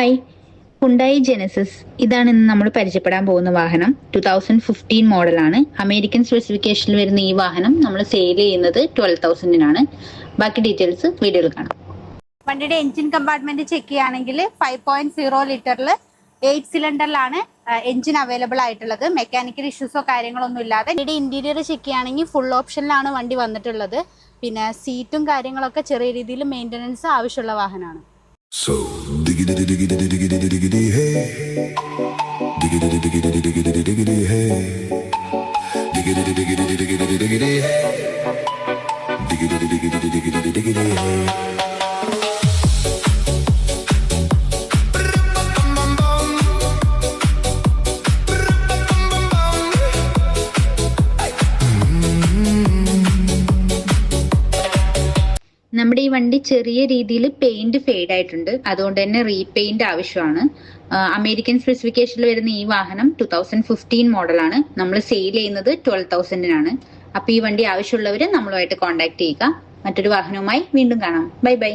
Hi, Hyundai Genesis ഇതാണ് ഇന്ന് നമ്മൾ പരിചയപ്പെടാൻ പോകുന്ന വാഹനം. 2015 മോഡലാണ്. അമേരിക്കൻ സ്പെസിഫിക്കേഷനിൽ വരുന്ന ഈ വാഹനം നമ്മൾ സെയിൽ ചെയ്യുന്നത് 12,000-നാണ്. ബാക്കി ഡീറ്റെയിൽസ് വീഡിയോയിൽ കാണാം. വണ്ടിയുടെ എഞ്ചിൻ കമ്പാർട്ട്മെന്റ് ചെക്ക് ചെയ്യുകയാണെങ്കിൽ 5.0 ലിറ്ററിൽ 8 സിലിണ്ടറിലാണ് എഞ്ചിൻ അവൈലബിൾ ആയിട്ടുള്ളത്. മെക്കാനിക്കൽ ഇഷ്യൂസോ കാര്യങ്ങളൊന്നും ഇല്ലാതെ. വണ്ടിയുടെ ഇന്റീരിയർ ചെക്ക് ചെയ്യുകയാണെങ്കിൽ ഫുൾ ഓപ്ഷനിലാണ് വണ്ടി വന്നിട്ടുള്ളത്. പിന്നെ സീറ്റും കാര്യങ്ങളൊക്കെ ചെറിയ രീതിയിൽ മെയിൻ്റനൻസ് ആവശ്യമുള്ള വാഹനമാണ്. So diggity diggity diggity diggity hey, diggity diggity diggity diggity hey, diggity diggity diggity diggity hey, diggity diggity diggity diggity hey. നമ്മുടെ ഈ വണ്ടി ചെറിയ രീതിയിൽ പെയിന്റ് ഫെയ്ഡ് ആയിട്ടുണ്ട്. അതുകൊണ്ട് തന്നെ റീപെയിന്റ് ആവശ്യമാണ്. അമേരിക്കൻ സ്പെസിഫിക്കേഷനിൽ വരുന്ന ഈ വാഹനം 2015 മോഡലാണ്. നമ്മൾ സെയിൽ ചെയ്യുന്നത് 12,000-നാണ്. അപ്പൊ ഈ വണ്ടി ആവശ്യമുള്ളവര് നമ്മളുമായിട്ട് കോൺടാക്ട് ചെയ്യുക. മറ്റൊരു വാഹനവുമായി വീണ്ടും കാണാം. Bye bye.